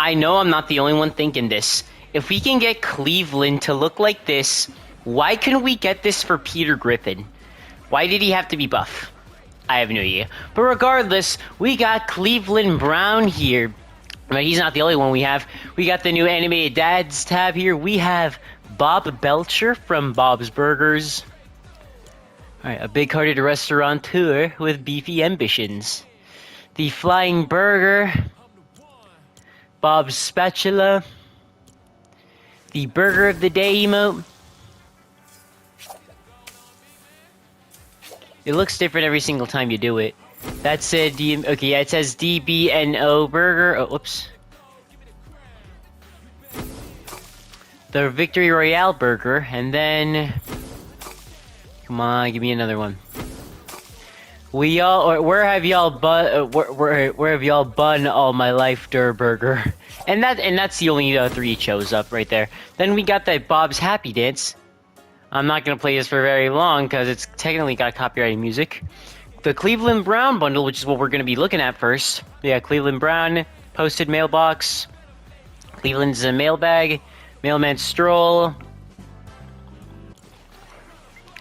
I know I'm not the only one thinking this. If we can get Cleveland to look like this, why couldn't we get this for Peter Griffin? Why did he have to be buff? I have no idea. But regardless, we got Cleveland Brown here. But he's not the only one we have. We got the new animated dads tab here. We have Bob Belcher from Bob's Burgers. Alright, a big-hearted restaurateur with beefy ambitions. The Flying Burger. Bob's Spatula. The Burger of the Day emote. It looks different every single time you do it. That's a okay, yeah, it says DBNO Burger. Oh, whoops. The Victory Royale Burger, and then... Come on, give me another one. Where have y'all bun all my life, Der Burger? And that's the only 3 it shows up right there. Then we got that Bob's Happy Dance. I'm not gonna play this for very long because it's technically got copyrighted music. The Cleveland Brown bundle, which is what we're gonna be looking at first. Yeah, Cleveland Brown, posted mailbox. Cleveland's a mailbag, mailman stroll.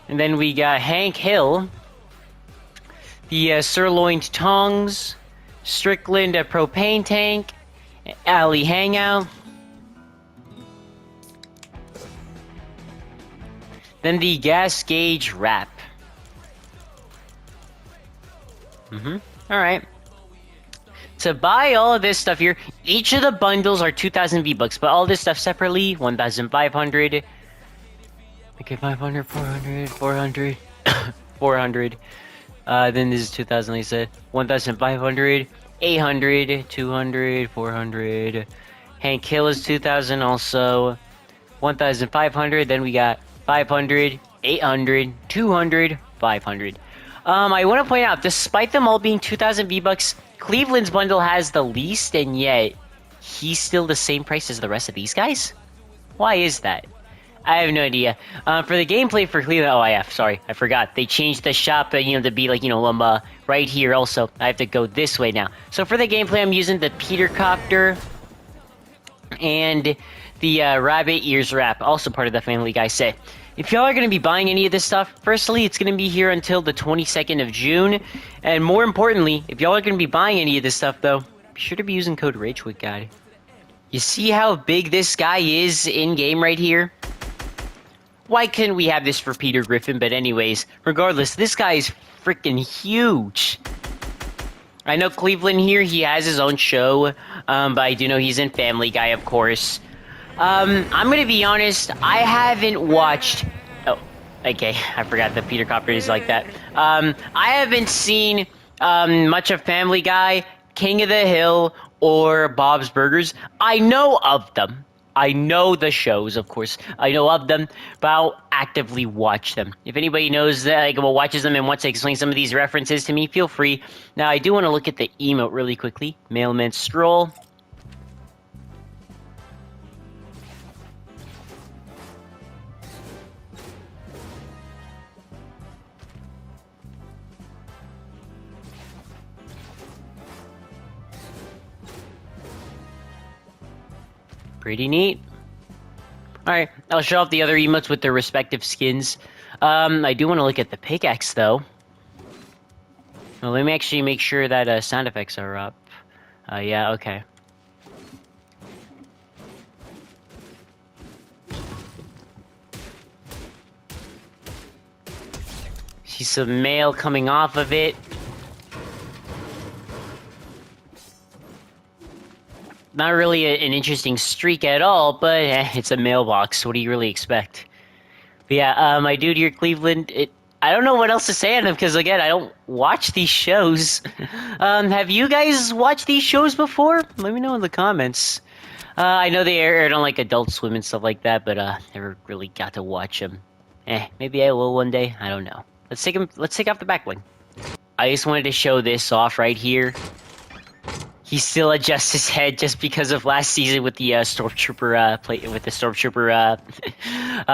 And then we got Hank Hill. The sirloined tongs. Strickland a propane tank. Alley hangout. Then the gas gauge wrap. Alright. To buy all of this stuff here, each of the bundles are 2,000 V-Bucks, but all this stuff separately, 1,500. Okay, 500, 400, 400, 400. Then this is 2,000, like I said. 1,500, 800, 200, 400. Hank Hill is 2,000 also. 1,500, then we got 500, 800, 200, 500. I want to point out, despite them all being 2,000 V-Bucks, Cleveland's bundle has the least, and yet he's still the same price as the rest of these guys? Why is that? I have no idea. For the gameplay for Cleveland, sorry, I forgot. They changed the shop, to be like, right here also. I have to go this way now. So for the gameplay, I'm using the Peter Copter and the Rabbit Ears Wrap, also part of the Family Guy set. If y'all are going to be buying any of this stuff, firstly, it's going to be here until the 22nd of June. And more importantly, if y'all are going to be buying any of this stuff, though, be sure to be using code RageQuitGuide. You see how big this guy is in-game right here? Why couldn't we have this for Peter Griffin? But anyways, regardless, this guy is freaking huge. I know Cleveland here, he has his own show, but I do know he's in Family Guy, of course. I'm gonna be honest, I haven't watched... Oh, okay, I forgot that Peter Copter is like that. I haven't seen much of Family Guy, King of the Hill, or Bob's Burgers. I know of them. I know the shows, of course. I know of them, but I'll actively watch them. If anybody knows that, watches them and wants to explain some of these references to me, feel free. Now, I do want to look at the emote really quickly. Mailman Stroll. Pretty neat. Alright, I'll show off the other emotes with their respective skins. I do want to look at the pickaxe, though. Well, let me actually make sure that sound effects are up. Yeah, okay. See some mail coming off of it. Not really an interesting streak at all, but it's a mailbox. What do you really expect? But yeah, my dude here, Cleveland, I don't know what else to say on him, because again, I don't watch these shows. Have you guys watched these shows before? Let me know in the comments. I know they aired on like Adult Swim and stuff like that, but never really got to watch them. Maybe I will one day. I don't know. Let's take off the back bling. I just wanted to show this off right here. He still adjusts his head just because of last season with the Stormtrooper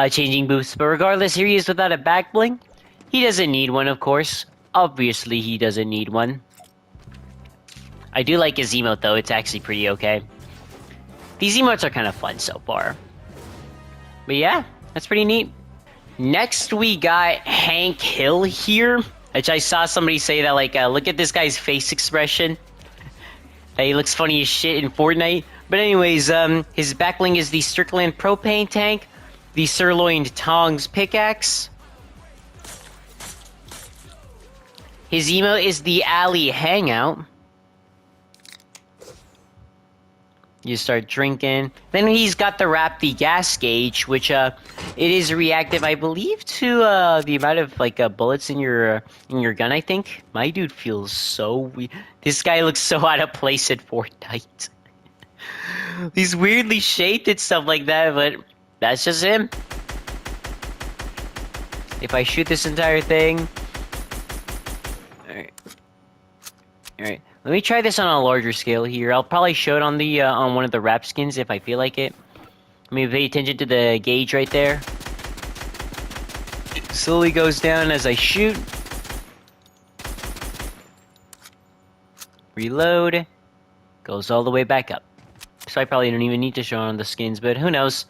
changing booths. But regardless, here he is without a back bling. He doesn't need one, of course. Obviously, he doesn't need one. I do like his emote, though. It's actually pretty okay. These emotes are kind of fun so far. But yeah, that's pretty neat. Next, we got Hank Hill here, which I saw somebody say that, like, look at this guy's face expression. He looks funny as shit in Fortnite. But anyways, his backbling is the Strickland propane tank, the sirloined tongs pickaxe. His emote is the alley hangout. You start drinking. Then he's got the wrap the gas gauge, which it is reactive, I believe, to the amount of like bullets in your gun. I think my dude feels so weird. This guy looks so out of place at Fortnite. He's weirdly shaped and stuff like that, but that's just him. If I shoot this entire thing, all right. Let me try this on a larger scale here. I'll probably show it on the on one of the wrap skins if I feel like it. Let me pay attention to the gauge right there. It slowly goes down as I shoot. Reload. Goes all the way back up. So I probably don't even need to show it on the skins, but who knows.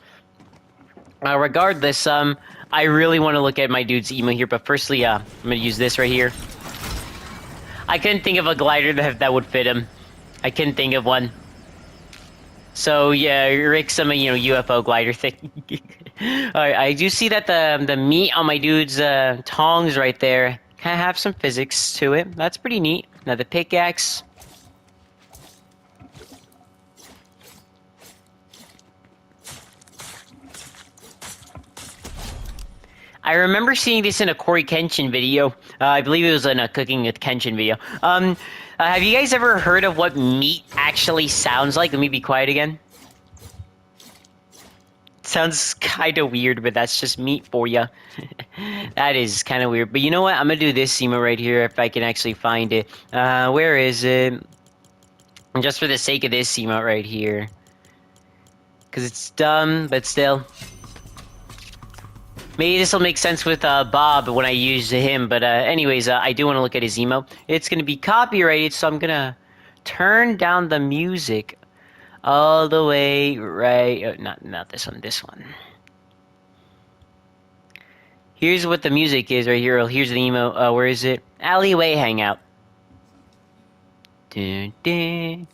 Regardless, I really want to look at my dude's emo here, but firstly, I'm going to use this right here. I couldn't think of a glider that would fit him. I couldn't think of one. So yeah, Rick, some UFO glider thing. Alright, I do see that the meat on my dude's tongs right there kind of have some physics to it. That's pretty neat. Now the pickaxe. I remember seeing this in a Corey Kenshin video. I believe it was in a Cooking with Kenshin video. Have you guys ever heard of what meat actually sounds like? Let me be quiet again. It sounds kind of weird, but that's just meat for you. That is kind of weird. But you know what? I'm going to do this emo right here if I can actually find it. Where is it? And just for the sake of this emo right here. Because it's dumb, but still. Maybe this will make sense with Bob when I use him, but anyways, I do want to look at his emo. It's going to be copyrighted, so I'm going to turn down the music all the way right... not this one, this one. Here's what the music is right here. Here's the emo. Where is it? Alleyway Hangout. Dun, dun.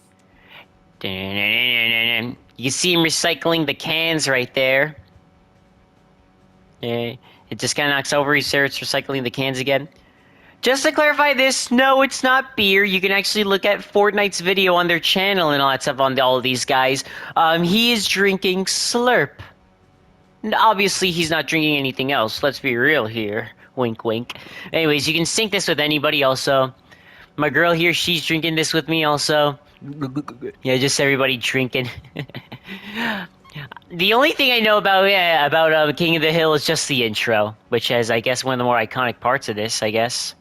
Dun, dun, dun, dun, dun. You see him recycling the cans right there. Yeah, it just kind of knocks over. He starts recycling the cans again. Just to clarify this, no, it's not beer. You can actually look at Fortnite's video on their channel and all that stuff on all of these guys. He is drinking Slurp. And obviously, he's not drinking anything else. Let's be real here. Wink, wink. Anyways, you can sync this with anybody also. My girl here, she's drinking this with me also. Yeah, just everybody drinking. The only thing I know about King of the Hill is just the intro, which is, I guess, one of the more iconic parts of this, I guess.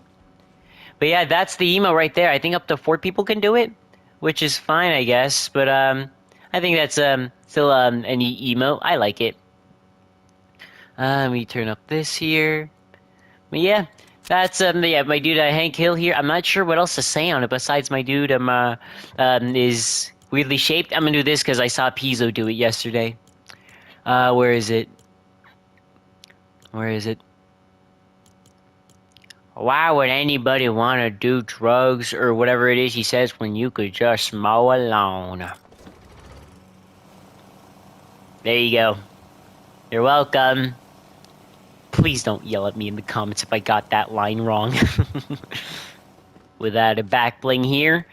But yeah, that's the emo right there. I think up to 4 people can do it, which is fine, I guess. But I think that's still an emo. I like it. Let me turn up this here. But yeah, that's my dude Hank Hill here. I'm not sure what else to say on it besides my dude is weirdly shaped. I'm gonna do this because I saw Pizzo do it yesterday. Where is it? Where is it? Why would anybody want to do drugs or whatever it is he says when you could just mow alone? There you go. You're welcome. Please don't yell at me in the comments if I got that line wrong. Without a back bling here.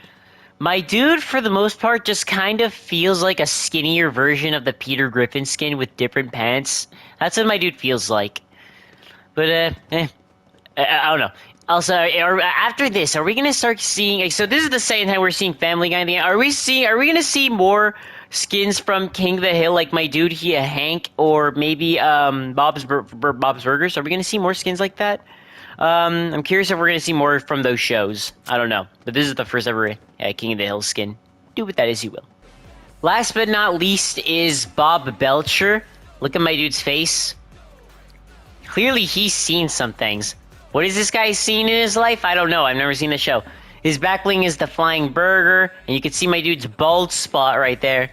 My dude, for the most part, just kind of feels like a skinnier version of the Peter Griffin skin with different pants. That's what my dude feels like. But, I don't know. Also, after this, are we gonna start seeing... So this is the same time we're seeing Family Guy. Are we gonna see more skins from King of the Hill, like my dude here, Hank, or maybe Bob's Burgers? Are we gonna see more skins like that? I'm curious if we're gonna see more from those shows. I don't know, but this is the first ever King of the Hill skin. Do with that as you will. Last but not least is Bob Belcher. Look at my dude's face. Clearly, he's seen some things. What has this guy seen in his life? I don't know. I've never seen the show. His back bling is the flying burger, and you can see my dude's bald spot right there.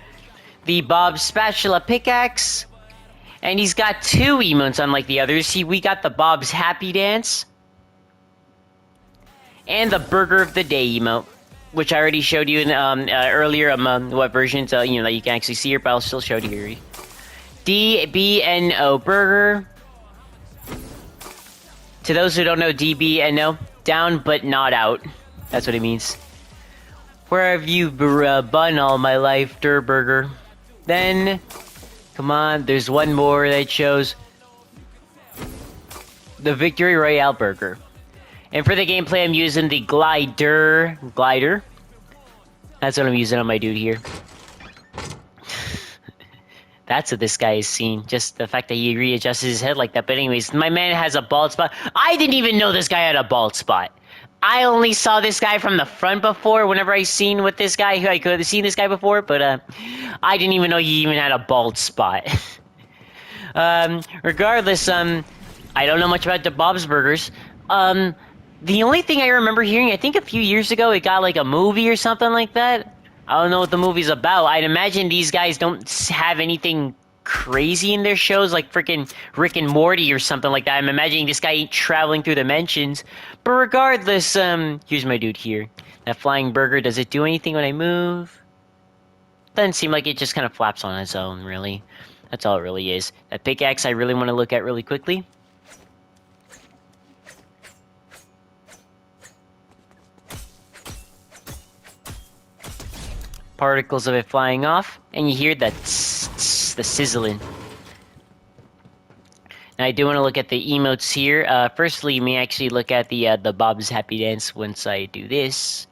the Bob Spatula pickaxe, and he's got 2 emotes unlike the others. See, we got the Bob's Happy Dance, and the Burger of the Day emote, which I already showed you in earlier. What versions? That you can actually see here, but I'll still show it here. DBNO Burger. To those who don't know DBNO, down but not out. That's what it means. Where have you been all my life, Der Burger? Then, come on, there's one more that shows the Victory Royale Burger. And for the gameplay, I'm using the Glider. That's what I'm using on my dude here. That's what this guy is seeing. Just the fact that he readjusts his head like that. But anyways, my man has a bald spot. I didn't even know this guy had a bald spot. I only saw this guy from the front before. Whenever I seen with this guy, I could have seen this guy before, but I didn't even know he even had a bald spot. Regardless, I don't know much about the Bob's Burgers. The only thing I remember hearing, I think a few years ago, it got like a movie or something like that. I don't know what the movie's about. I'd imagine these guys don't have anything crazy in their shows, like freaking Rick and Morty or something like that. I'm imagining this guy ain't traveling through dimensions. But regardless, here's my dude here. That flying burger, does it do anything when I move? Doesn't seem like it, just kind of flaps on its own, really. That's all it really is. That pickaxe I really want to look at really quickly. Particles of it flying off, and you hear that the sizzling. Now I do want to look at the emotes here. Firstly, you may actually look at the Bob's Happy Dance once I do this.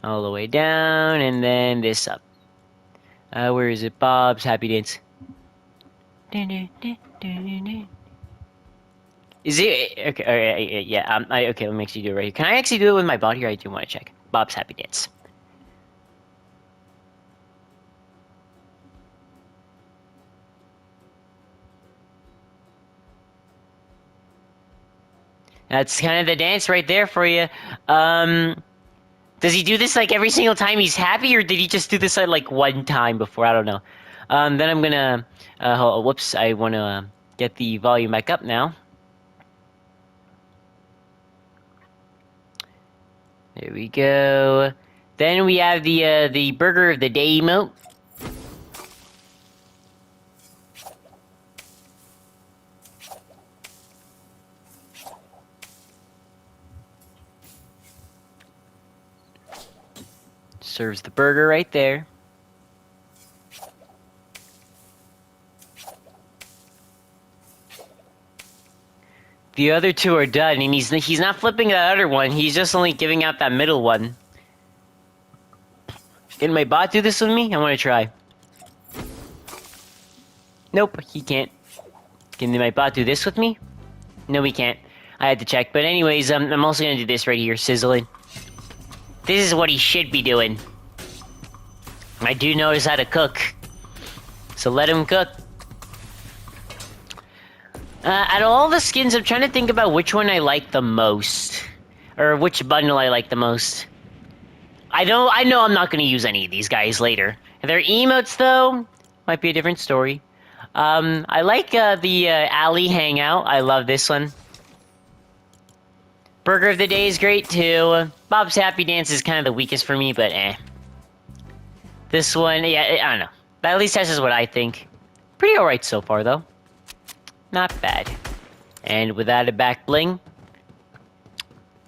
All the way down, and then this up. Where is it? Bob's Happy Dance. Is it okay? Alright, yeah. Okay. Let me actually do it right here. Can I actually do it with my body? Or I do want to check. Bob's Happy Dance. That's kind of the dance right there for you. Does he do this like every single time he's happy, or did he just do this like one time before? I don't know. Then I'm gonna. Whoops! I want to get the volume back up now. There we go. Then we have the Burger of the Day emote. Serves the burger right there. The other 2 are done, and he's not flipping that other one. He's just only giving out that middle one. Can my bot do this with me? I want to try. Nope, he can't. Can my bot do this with me? No, he can't. I had to check. But anyways, I'm also going to do this right here, sizzling. This is what he should be doing. I do knows how to cook. So let him cook. Out of all the skins, I'm trying to think about which one I like the most. Or which bundle I like the most. I know I'm not going to use any of these guys later. Their emotes, though, might be a different story. I like the Alley Hangout. I love this one. Burger of the Day is great, too. Bob's Happy Dance is kind of the weakest for me, but eh. This one, yeah, I don't know. But at least that's just what I think. Pretty alright so far, though. Not bad. And without a back bling,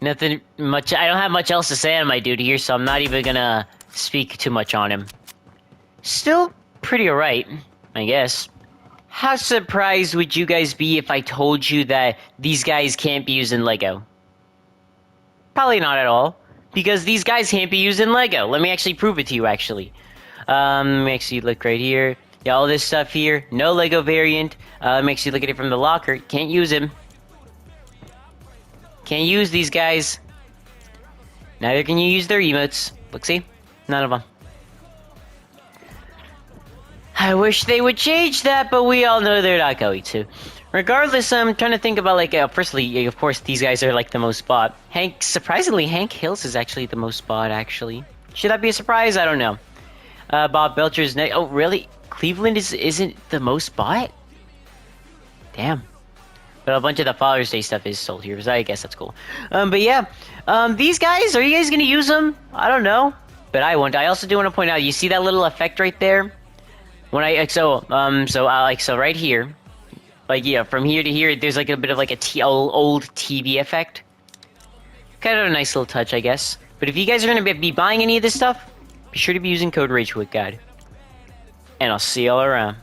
nothing much. I don't have much else to say on my dude here, so I'm not even gonna speak too much on him. Still pretty alright, I guess. How surprised would you guys be if I told you that these guys can't be used in Lego? Probably not at all, because these guys can't be used in Lego. Let me actually prove it to you, actually. Let me actually look right here. Yeah, all this stuff here, no Lego variant. Let me actually look at it from the locker. Can't use him. Can't use these guys. Neither can you use their emotes. Look, see? None of them. I wish they would change that, but we all know they're not going to. Regardless, I'm trying to think about, like, firstly, of course, these guys are, like, the most bought. Surprisingly, Hank Hills is actually the most bought, actually. Should that be a surprise? I don't know. Bob Belcher's next. Oh, really? Cleveland isn't the most bought? Damn. But a bunch of the Father's Day stuff is sold here, so I guess that's cool. But yeah, these guys, are you guys gonna use them? I don't know, but I won't. I also do want to point out, you see that little effect right there? When I so right here, like yeah, from here to here, there's like a bit of like a old TV effect. Kind of a nice little touch, I guess. But if you guys are gonna be buying any of this stuff, be sure to be using code RageWickGuide. And I'll see y'all around.